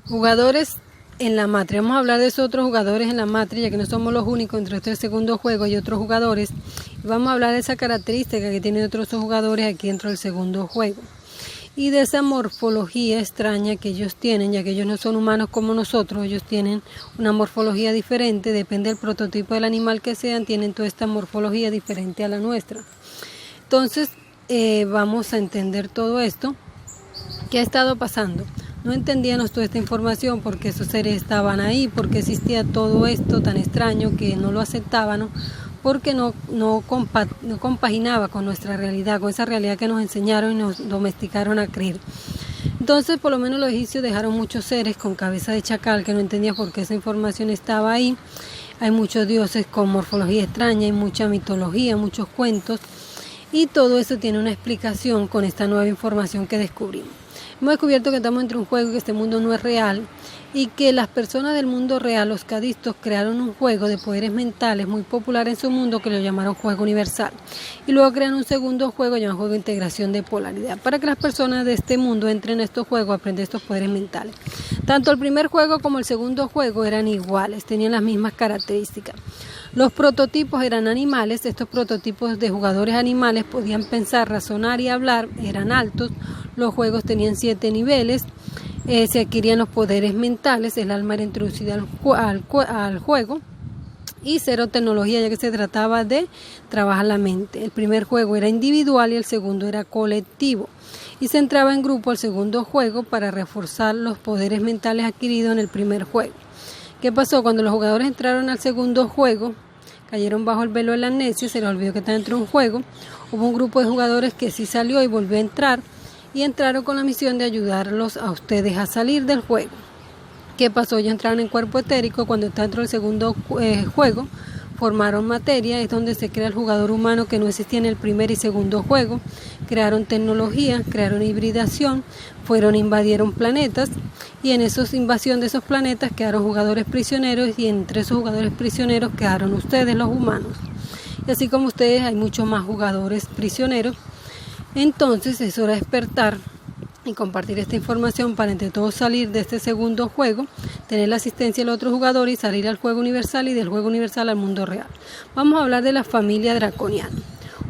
Jugadores en la Matrix. Vamos a hablar de esos otros jugadores en la Matrix, ya que no somos los únicos entre este segundo juego y otros jugadores. Y vamos a hablar de esa característica que tienen otros jugadores aquí dentro del segundo juego. Y de esa morfología extraña que ellos tienen, ya que ellos no son humanos como nosotros, ellos tienen una morfología diferente, depende del prototipo del animal que sean, tienen toda esta morfología diferente a la nuestra. Entonces, vamos a entender todo esto. ¿Qué ha estado pasando? No entendíamos toda esta información, porque esos seres estaban ahí, porque existía todo esto tan extraño que no lo aceptaban, porque no compaginaba con nuestra realidad, con esa realidad que nos enseñaron y nos domesticaron a creer. Entonces, por lo menos los egipcios dejaron muchos seres con cabeza de chacal que no entendía por qué esa información estaba ahí. Hay muchos dioses con morfología extraña, hay mucha mitología, muchos cuentos, y todo eso tiene una explicación con esta nueva información que descubrimos. Hemos descubierto que estamos entre un juego y que este mundo no es real, y que las personas del mundo real, los cadistos, crearon un juego de poderes mentales muy popular en su mundo que lo llamaron juego universal, y luego crean un segundo juego llamado juego de integración de polaridad, para que las personas de este mundo entren en estos juegos a aprender estos poderes mentales. Tanto el primer juego como el segundo juego eran iguales, tenían las mismas características. Los prototipos eran animales. Estos prototipos de jugadores animales podían pensar, razonar y hablar, eran altos. Los juegos tenían 7 niveles, se adquirían los poderes mentales, el alma era introducida al juego, y cero tecnología, ya que se trataba de trabajar la mente. El primer juego era individual y el segundo era colectivo, y se entraba en grupo al segundo juego para reforzar los poderes mentales adquiridos en el primer juego. ¿Qué pasó? Cuando los jugadores entraron al segundo juego, cayeron bajo el velo de la amnesia, se les olvidó que estaban dentro de un juego. Hubo un grupo de jugadores que sí salió y volvió a entrar, y entraron con la misión de ayudarlos a ustedes a salir del juego. ¿Qué pasó? Ellos entraron en cuerpo etérico. Cuando está dentro del segundo juego, formaron materia, es donde se crea el jugador humano que no existía en el primer y segundo juego. Crearon tecnología, crearon hibridación, invadieron planetas, y en esa invasión de esos planetas quedaron jugadores prisioneros, y entre esos jugadores prisioneros quedaron ustedes, los humanos. Y así como ustedes, hay muchos más jugadores prisioneros. Entonces es hora de despertar y compartir esta información para entre todos salir de este segundo juego, tener la asistencia del otro jugador y salir al juego universal, y del juego universal al mundo real. Vamos a hablar de la familia draconiana.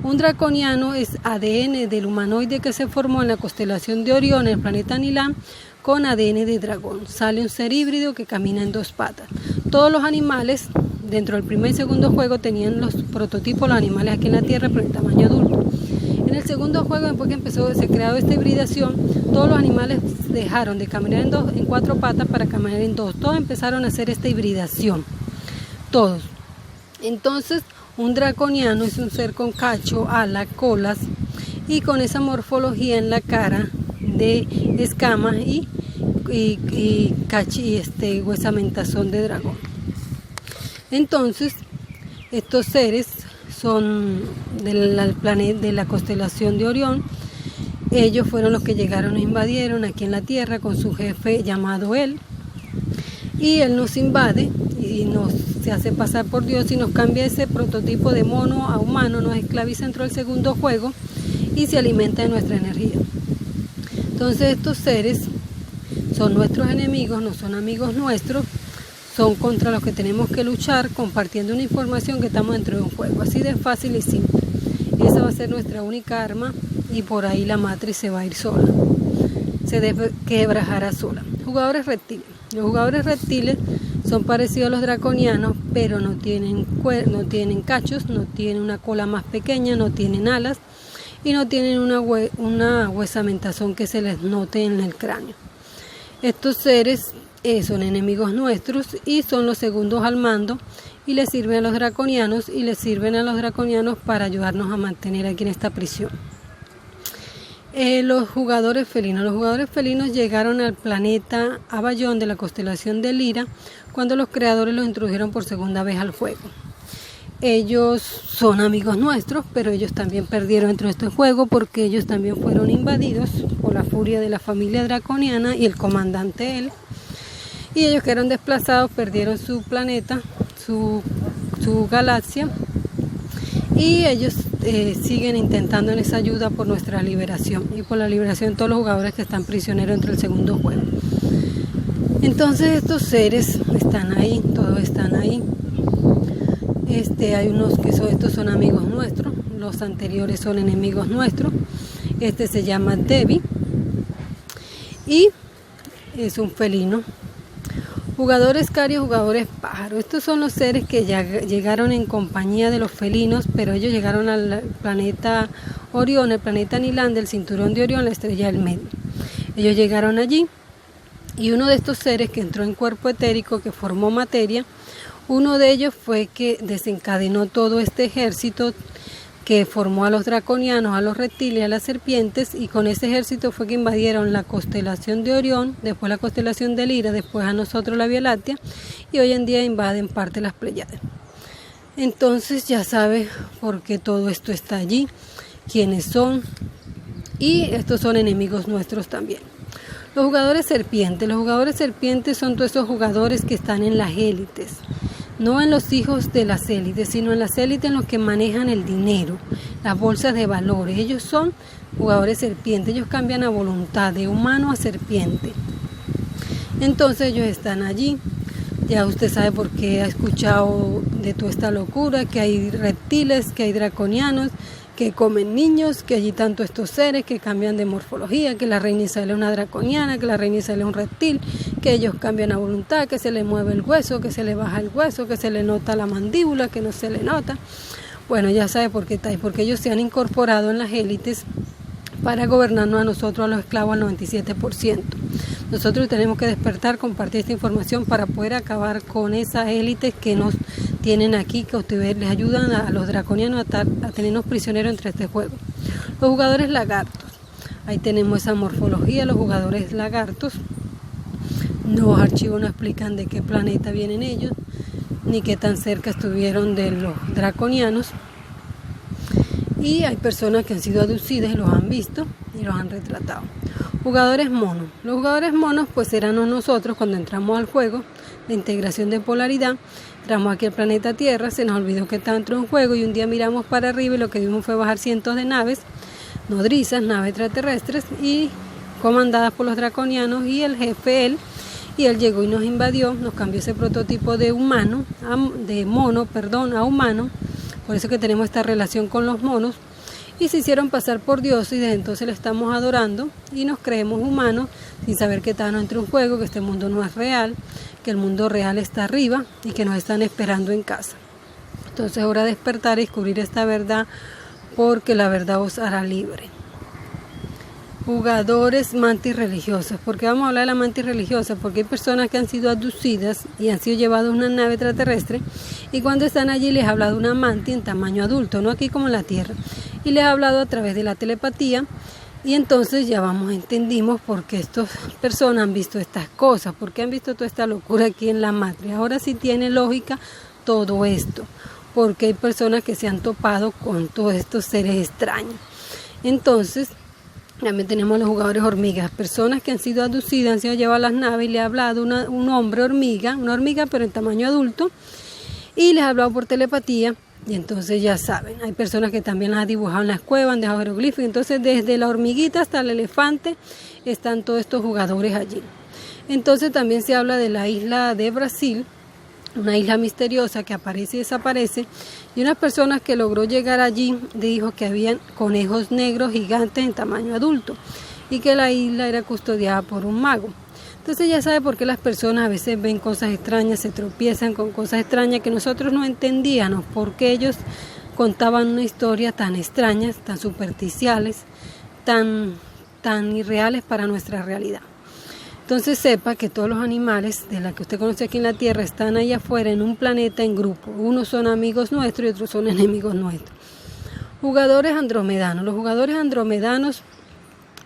Un draconiano es ADN del humanoide que se formó en la constelación de Orión, en el planeta Nilán, con ADN de dragón. Sale un ser híbrido que camina en 2 patas. Todos los animales dentro del primer y segundo juego tenían los prototipos, los animales aquí en la Tierra, pero en tamaño adulto. En el segundo juego, después que se creó esta hibridación, todos los animales dejaron de caminar en 4 patas para caminar en 2. Todos empezaron a hacer esta hibridación. Todos. Entonces, un draconiano es un ser con cacho, alas, colas, y con esa morfología en la cara de escamas y huesamentación de dragón. Entonces, estos seres son de la constelación de Orión. Ellos fueron los que llegaron e invadieron aquí en la Tierra con su jefe llamado Él, y Él nos invade y se hace pasar por Dios y nos cambia ese prototipo de mono a humano, nos esclaviza dentro del segundo juego y se alimenta de nuestra energía. Entonces estos seres son nuestros enemigos, no son amigos nuestros, son contra los que tenemos que luchar, compartiendo una información que estamos dentro de un juego, así de fácil y simple. Esa va a ser nuestra única arma, y por ahí la Matrix se va a ir sola, se quebrajará sola. Jugadores reptiles. Los jugadores reptiles son parecidos a los draconianos, pero no tienen cachos, no tienen una cola más pequeña, no tienen alas, y no tienen una huesamentación que se les note en el cráneo. Estos seres son enemigos nuestros y son los segundos al mando, y les sirven a los draconianos, para ayudarnos a mantener aquí en esta prisión. Los jugadores felinos. Los jugadores felinos llegaron al planeta Abayón de la constelación de Lira cuando los creadores los introdujeron por segunda vez al juego. Ellos son amigos nuestros, pero ellos también perdieron dentro de este juego, porque ellos también fueron invadidos por la furia de la familia draconiana y el comandante Él. Y ellos quedaron desplazados, perdieron su planeta, su galaxia, y ellos siguen intentando en esa ayuda por nuestra liberación y por la liberación de todos los jugadores que están prisioneros dentro del segundo juego. Entonces estos seres están ahí, todos están ahí. Hay unos que estos son amigos nuestros, los anteriores son enemigos nuestros. Este se llama Debbie y es un felino. Jugadores carios, jugadores pájaros. Estos son los seres que ya llegaron en compañía de los felinos, pero ellos llegaron al planeta Orión, el planeta Nilán, del cinturón de Orión, la estrella del medio. Ellos llegaron allí y uno de estos seres que entró en cuerpo etérico, que formó materia, uno de ellos fue que desencadenó todo este ejército que formó a los draconianos, a los reptiles, a las serpientes, y con ese ejército fue que invadieron la constelación de Orión, después la constelación de Lira, después a nosotros la Vía Láctea, y hoy en día invaden parte de las Pléyades. Entonces ya sabe por qué todo esto está allí, quiénes son, y estos son enemigos nuestros también. Los jugadores serpientes son todos esos jugadores que están en las élites. No en los hijos de las élites, sino en las élites en los que manejan el dinero, las bolsas de valores. Ellos son jugadores serpientes, ellos cambian a voluntad, de humano a serpiente. Entonces ellos están allí. Ya usted sabe por qué ha escuchado de toda esta locura, que hay reptiles, que hay draconianos, que comen niños, que allí tanto estos seres que cambian de morfología, que la reina Isabel es una draconiana, que la reina Isabel es un reptil, que ellos cambian a voluntad, que se le mueve el hueso, que se le baja el hueso, que se le nota la mandíbula, que no se le nota. Bueno, ya sabe por qué está ahí, porque ellos se han incorporado en las élites para gobernarnos a nosotros, a los esclavos, al 97%. Nosotros tenemos que despertar, compartir esta información para poder acabar con esas élites que nos tienen aquí, que ustedes les ayudan a los draconianos a tenernos prisioneros entre este juego. Los jugadores lagartos. Ahí tenemos esa morfología, los jugadores lagartos. Los archivos no explican de qué planeta vienen ellos, ni qué tan cerca estuvieron de los draconianos. Y hay personas que han sido aducidas y los han visto y los han retratado. Jugadores monos. Los jugadores monos pues éramos nosotros cuando entramos al juego de integración de polaridad. Entramos aquí al planeta Tierra, se nos olvidó que estaba dentro de un juego y un día miramos para arriba y lo que vimos fue bajar cientos de naves nodrizas, naves extraterrestres y comandadas por los draconianos, y el jefe él llegó y nos invadió, nos cambió ese prototipo de mono a humano. Por eso que tenemos esta relación con los monos, y se hicieron pasar por Dios y desde entonces le estamos adorando y nos creemos humanos sin saber que estamos entre un juego, que este mundo no es real, que el mundo real está arriba y que nos están esperando en casa. Entonces es hora de despertar y descubrir esta verdad, porque la verdad os hará libre. Jugadores mantis religiosos. ¿Por qué vamos a hablar de la mantis religiosa? Porque hay personas que han sido abducidas y han sido llevadas a una nave extraterrestre, y cuando están allí les ha hablado una mantis en tamaño adulto, no aquí como en la Tierra, y les ha hablado a través de la telepatía, y entonces ya entendimos por qué estas personas han visto estas cosas, por qué han visto toda esta locura aquí en la matriz. Ahora sí tiene lógica todo esto, porque hay personas que se han topado con todos estos seres extraños. Entonces también tenemos los jugadores hormigas, personas que han sido abducidas, han sido llevadas a las naves y le ha hablado un hombre hormiga, una hormiga pero en tamaño adulto, y les ha hablado por telepatía. Y entonces ya saben, hay personas que también las han dibujado en las cuevas, han dejado jeroglíficos. Entonces desde la hormiguita hasta el elefante están todos estos jugadores allí. Entonces también se habla de la isla de Brasil, una isla misteriosa que aparece y desaparece, y unas personas que logró llegar allí dijo que habían conejos negros gigantes en tamaño adulto y que la isla era custodiada por un mago. Entonces ya sabe por qué las personas a veces ven cosas extrañas, se tropiezan con cosas extrañas que nosotros no entendíamos, porque ellos contaban una historia tan extrañas, tan superficiales, tan irreales para nuestra realidad. Entonces sepa que todos los animales de la que usted conoce aquí en la Tierra están allá afuera en un planeta en grupo. Unos son amigos nuestros y otros son enemigos nuestros. Jugadores andromedanos. Los jugadores andromedanos,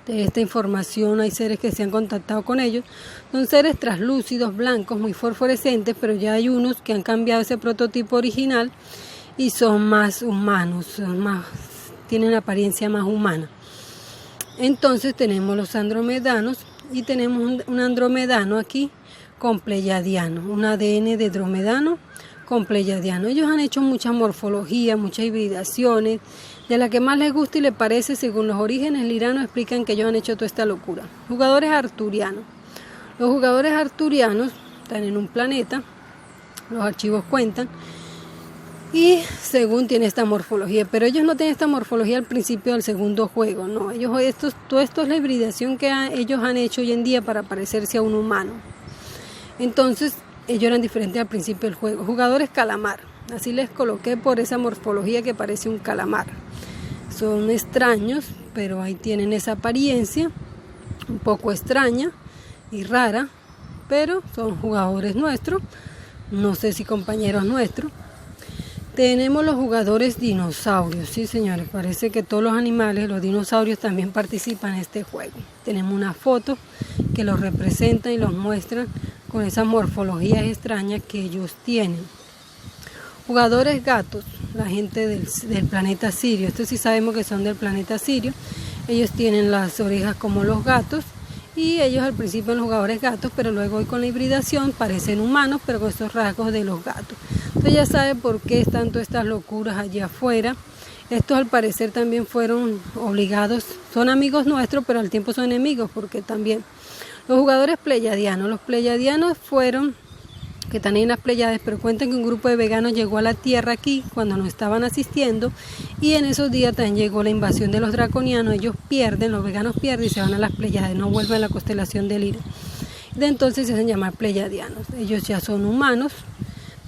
de esta información hay seres que se han contactado con ellos. Son seres translúcidos, blancos, muy fosforescentes, pero ya hay unos que han cambiado ese prototipo original y son más humanos, tienen apariencia más humana. Entonces tenemos los andromedanos y tenemos un andromedano aquí con pleyadiano, un ADN de dromedano con pleyadiano. Ellos han hecho mucha morfología, muchas hibridaciones, de la que más les gusta y les parece, según los orígenes liranos explican que ellos han hecho toda esta locura. Jugadores arturianos. Los jugadores arturianos están en un planeta, los archivos cuentan, y según tiene esta morfología, pero ellos no tienen esta morfología al principio del segundo juego, no, todo esto es la hibridación que ellos han hecho hoy en día para parecerse a un humano. Entonces, ellos eran diferentes al principio del juego. Jugadores calamar, así les coloqué por esa morfología que parece un calamar. Son extraños, pero ahí tienen esa apariencia, un poco extraña y rara, pero son jugadores nuestros, no sé si compañeros nuestros. Tenemos los jugadores dinosaurios, sí señores, parece que todos los animales, los dinosaurios también participan en este juego. Tenemos una foto que los representa y los muestra con esas morfologías extrañas que ellos tienen. Jugadores gatos, la gente del planeta Sirio, estos sí sabemos que son del planeta Sirio, ellos tienen las orejas como los gatos y ellos al principio son los jugadores gatos, pero luego con la hibridación parecen humanos, pero con estos rasgos de los gatos. Entonces ya saben por qué están todas estas locuras allá afuera. Estos al parecer también fueron obligados, son amigos nuestros, pero al tiempo son enemigos, porque también los jugadores pleyadianos. Los pleyadianos fueron, que están en las Pléyades, pero cuentan que un grupo de veganos llegó a la Tierra aquí cuando nos estaban asistiendo, y en esos días también llegó la invasión de los draconianos. Ellos pierden, los veganos pierden y se van a las Pléyades, no vuelven a la constelación de Lira. De entonces se hacen llamar pleyadianos. Ellos ya son humanos,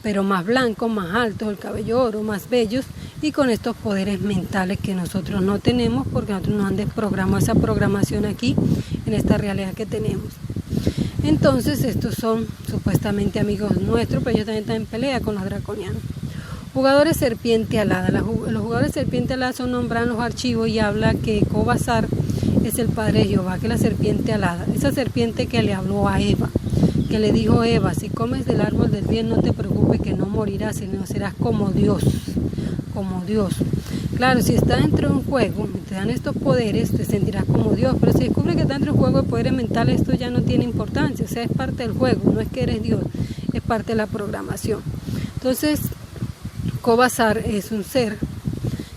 pero más blancos, más altos, el cabello oro, más bellos, y con estos poderes mentales que nosotros no tenemos, porque nosotros nos han desprogramado esa programación aquí, en esta realidad que tenemos. Entonces estos son supuestamente amigos nuestros, pero ellos también están en pelea con los draconianos. Jugadores serpiente alada. Los jugadores serpiente alada son nombrados en los archivos y habla que Kobazar es el padre de Jehová, que es la serpiente alada. Esa serpiente que le habló a Eva, que le dijo: Eva, si comes del árbol del bien, no te preocupes, que no morirás, sino serás como Dios, como Dios. Claro, si estás dentro de un juego y te dan estos poderes, te sentirás como Dios, pero si descubres que estás dentro de un juego de poderes mentales, esto ya no tiene importancia, o sea, es parte del juego, no es que eres Dios, es parte de la programación. Entonces, Kobazar es un ser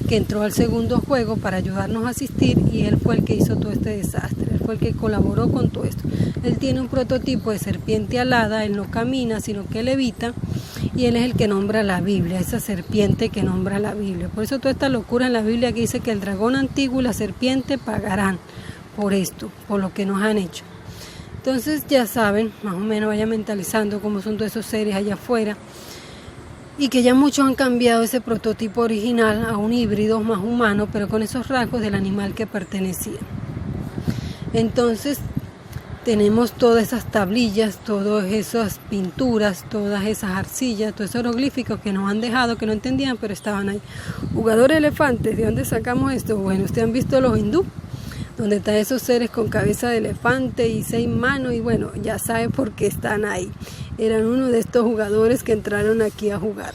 que entró al segundo juego para ayudarnos a asistir, y él fue el que hizo todo este desastre, él fue el que colaboró con todo esto. Él tiene un prototipo de serpiente alada, él no camina, sino que levita, y él es el que nombra la Biblia, esa serpiente que nombra la Biblia. Por eso toda esta locura en la Biblia que dice que el dragón antiguo y la serpiente pagarán por esto, por lo que nos han hecho. Entonces ya saben, más o menos vayan mentalizando cómo son todos esos seres allá afuera, y que ya muchos han cambiado ese prototipo original a un híbrido más humano, pero con esos rasgos del animal que pertenecía. Entonces tenemos todas esas tablillas, todas esas pinturas, todas esas arcillas, todos esos jeroglíficos que nos han dejado, que no entendían, pero estaban ahí. Jugadores elefantes, ¿de dónde sacamos esto? Bueno, ustedes han visto los hindú, donde están esos seres con cabeza de elefante y 6 manos, y bueno, ya saben por qué están ahí. Eran uno de estos jugadores que entraron aquí a jugar.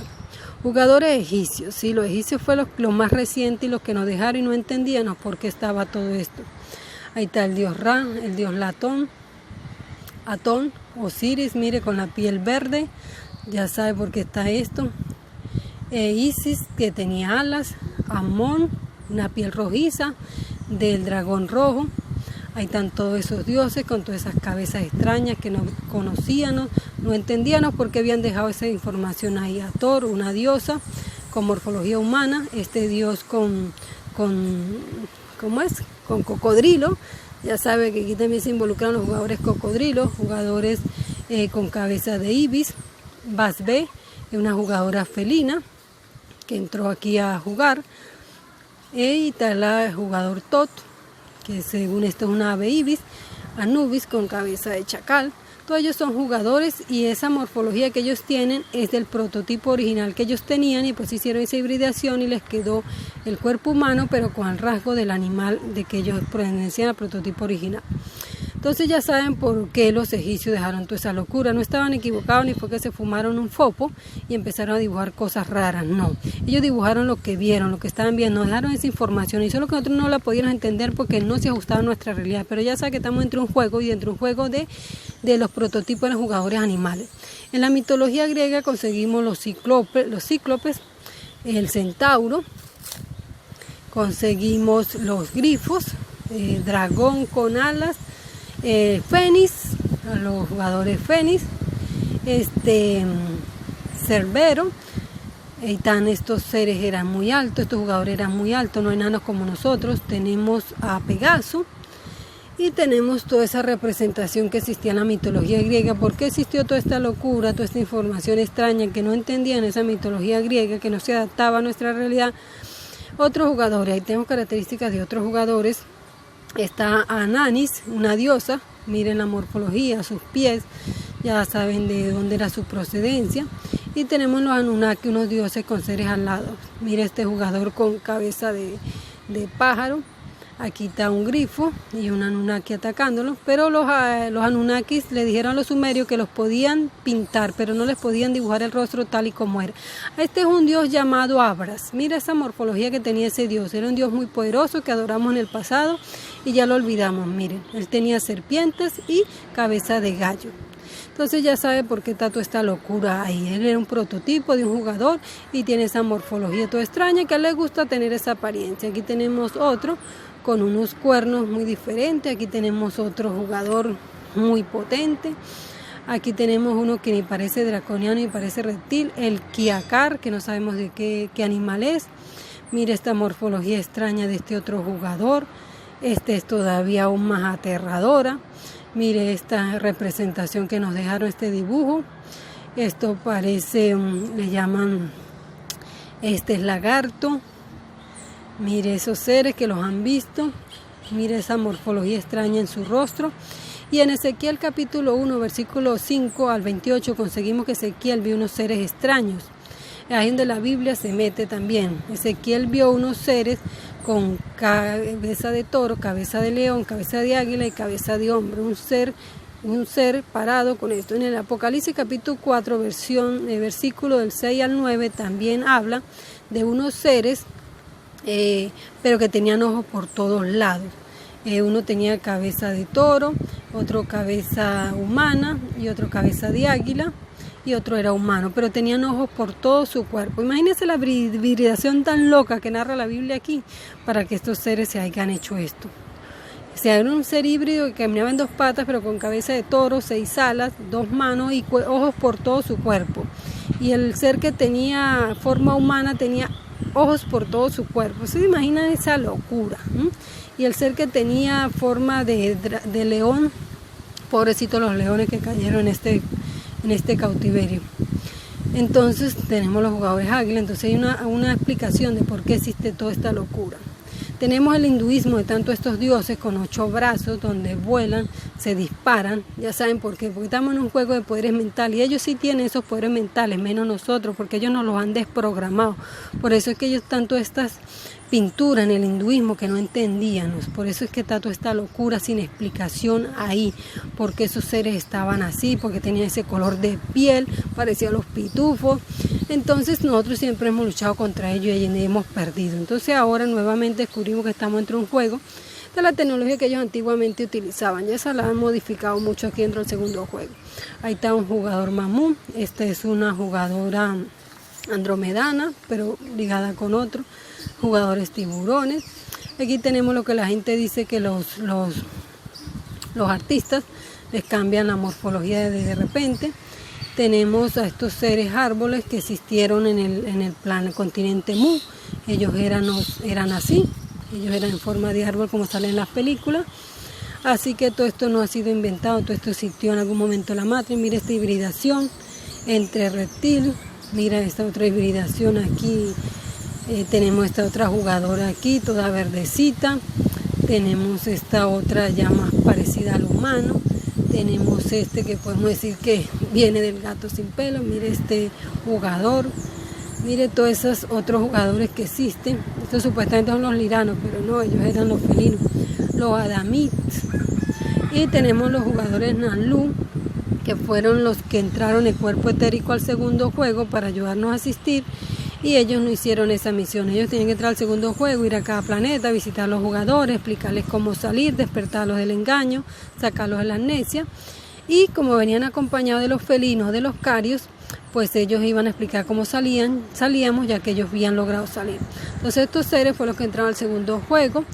Jugadores egipcios, sí, los egipcios fue los más recientes y los que nos dejaron y no entendíamos por qué estaba todo esto. Ahí está el dios Ra, el dios Latón, Atón, Osiris, mire, con la piel verde, ya sabe por qué está esto. Isis, que tenía alas, Amón, una piel rojiza, del dragón rojo. Ahí están todos esos dioses con todas esas cabezas extrañas que no conocíamos, no entendíamos por qué habían dejado esa información ahí. Hathor, una diosa con morfología humana, este dios con cocodrilo. Ya sabe que aquí también se involucran los jugadores cocodrilos, jugadores con cabeza de ibis. Basbe es una jugadora felina que entró aquí a jugar. Y está el jugador Tot, que según esto es una ave ibis. Anubis con cabeza de chacal. Todos ellos son jugadores, y esa morfología que ellos tienen es del prototipo original que ellos tenían, y pues hicieron esa hibridación y les quedó el cuerpo humano, pero con el rasgo del animal de que ellos pertenecían al prototipo original. Entonces ya saben por qué los egipcios dejaron toda esa locura. No estaban equivocados, ni fue que se fumaron un fopo y empezaron a dibujar cosas raras, no. Ellos dibujaron lo que vieron, lo que estaban viendo, nos dejaron esa información, y solo que nosotros no la podíamos entender porque no se ajustaba a nuestra realidad. Pero ya saben que estamos dentro de un juego, y dentro de un juego de los prototipos de los jugadores animales. En la mitología griega conseguimos los cíclopes, el centauro, conseguimos los grifos, dragón con alas, fénix, a los jugadores Fénix, Cerbero. Y tan estos seres eran muy altos, estos jugadores eran muy altos, no enanos como nosotros. Tenemos a Pegaso y tenemos toda esa representación que existía en la mitología griega. ¿Por qué existió toda esta locura, toda esta información extraña que no entendían esa mitología griega, que no se adaptaba a nuestra realidad? Otros jugadores, ahí tenemos características de otros jugadores. Está Ananis, una diosa, miren la morfología, sus pies, ya saben de dónde era su procedencia. Y tenemos los Anunnaki, unos dioses con seres alados. Mira este jugador con cabeza de pájaro. Aquí está un grifo y un Anunnaki atacándolo. Pero los Anunnakis le dijeron a los sumerios que los podían pintar, pero no les podían dibujar el rostro tal y como era. Este es un dios llamado Abras. Mira esa morfología que tenía ese dios. Era un dios muy poderoso que adoramos en el pasado y ya lo olvidamos. Miren, él tenía serpientes y cabeza de gallo. Entonces ya sabe por qué está toda esta locura ahí. Él era un prototipo de un jugador y tiene esa morfología toda extraña que a él le gusta tener esa apariencia. Aquí tenemos otro con unos cuernos muy diferentes. Aquí tenemos otro jugador muy potente. Aquí tenemos uno que ni parece draconiano ni parece reptil. El Kiakar, que no sabemos de qué animal es. Mira esta morfología extraña de este otro jugador. Este es todavía aún más aterradora. Mire esta representación que nos dejaron este dibujo. Esto parece, le llaman, este es lagarto. Mire esos seres que los han visto. Mire esa morfología extraña en su rostro. Y en Ezequiel capítulo 1, versículo 5 al 28, conseguimos que Ezequiel vio unos seres extraños. Ahí donde la Biblia se mete también. Ezequiel vio unos seres con cabeza de toro, cabeza de león, cabeza de águila y cabeza de hombre. Un ser parado con esto. En el Apocalipsis capítulo 4, versículo del 6 al 9, también habla de unos seres, pero que tenían ojos por todos lados. Uno tenía cabeza de toro, otro cabeza humana y otro cabeza de águila. Y otro era humano, pero tenían ojos por todo su cuerpo. Imagínense la hibridación tan loca que narra la Biblia aquí para que estos seres se hayan hecho esto. O sea, era un ser híbrido que caminaba en 2 patas, pero con cabeza de toro, 6 alas, 2 manos y ojos por todo su cuerpo. Y el ser que tenía forma humana tenía ojos por todo su cuerpo. ¿Se imaginan esa locura? Y el ser que tenía forma de león, pobrecitos los leones que cayeron en este cautiverio. Entonces tenemos los jugadores águila. Entonces hay una explicación de por qué existe toda esta locura. Tenemos el hinduismo de tanto estos dioses con 8 brazos donde vuelan, se disparan. Ya saben por qué, porque estamos en un juego de poderes mentales y ellos sí tienen esos poderes mentales, menos nosotros, porque ellos nos los han desprogramado. Por eso es que ellos tanto estas pinturas en el hinduismo que no entendíamos. Por eso es que está toda esta locura sin explicación ahí, porque esos seres estaban así, porque tenían ese color de piel, parecían los pitufos. Entonces nosotros siempre hemos luchado contra ellos y hemos perdido. Entonces ahora nuevamente descubrimos que estamos dentro de un juego de la tecnología que ellos antiguamente utilizaban. Ya se la han modificado mucho aquí dentro del segundo juego. Ahí está un jugador mamú. Esta es una jugadora andromedana, pero ligada con otro. Jugadores tiburones. Aquí tenemos lo que la gente dice que los artistas les cambian la morfología de repente. Tenemos a estos seres árboles que existieron en el continente Mu. Ellos eran así, ellos eran en forma de árbol como sale en las películas. Así que todo esto no ha sido inventado, todo esto existió en algún momento en la matriz. Mira esta hibridación entre reptil, mira esta otra hibridación aquí. Tenemos esta otra jugadora aquí, toda verdecita. Tenemos esta otra ya más parecida al humano. Tenemos este que podemos decir que viene del gato sin pelo. Mire este jugador. Mire todos esos otros jugadores que existen. Estos supuestamente son los liranos, pero no, ellos eran los felinos. Los adamites. Y tenemos los jugadores Nanlu, que fueron los que entraron en el cuerpo etérico al segundo juego para ayudarnos a asistir. Y ellos no hicieron esa misión. Ellos tienen que entrar al segundo juego, ir a cada planeta, visitar a los jugadores, explicarles cómo salir, despertarlos del engaño, sacarlos de la amnesia. Y como venían acompañados de los felinos, de los carios, pues ellos iban a explicar cómo salíamos, ya que ellos habían logrado salir. Entonces estos seres fueron los que entraron al segundo juego,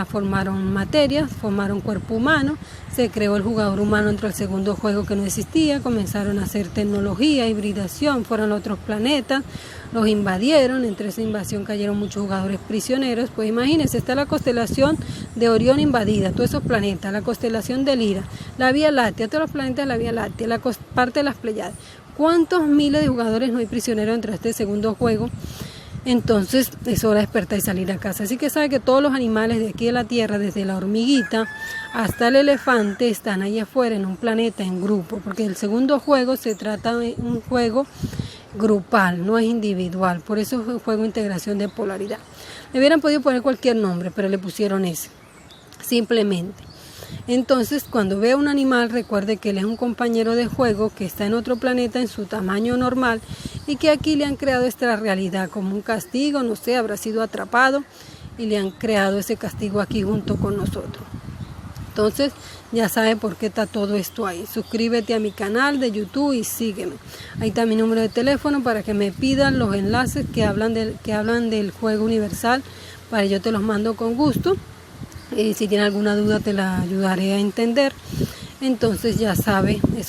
formaron materia, formaron cuerpo humano, se creó el jugador humano entre el segundo juego que no existía, comenzaron a hacer tecnología, hibridación, fueron a otros planetas, los invadieron, entre esa invasión cayeron muchos jugadores prisioneros. Pues imagínense, está la constelación de Orión invadida, todos esos planetas, la constelación de Lira, la Vía Láctea, todos los planetas de la Vía Láctea, la parte de las Pléyades. ¿Cuántos miles de jugadores no hay prisioneros entre este segundo juego? Entonces es hora de despertar y salir a casa. Así que sabe que todos los animales de aquí de la Tierra, desde la hormiguita hasta el elefante, están ahí afuera en un planeta en grupo, porque el segundo juego se trata de un juego grupal, no es individual, por eso es un juego de integración de polaridad. Le hubieran podido poner cualquier nombre, pero le pusieron ese, simplemente. Entonces, cuando vea un animal, recuerde que él es un compañero de juego que está en otro planeta en su tamaño normal y que aquí le han creado esta realidad como un castigo, no sé, habrá sido atrapado y le han creado ese castigo aquí junto con nosotros. Entonces, ya sabe por qué está todo esto ahí. Suscríbete a mi canal de YouTube y sígueme. Ahí está mi número de teléfono para que me pidan los enlaces que hablan del juego universal, para yo te los mando con gusto. Y si tiene alguna duda te la ayudaré a entender. Entonces ya sabe, eso.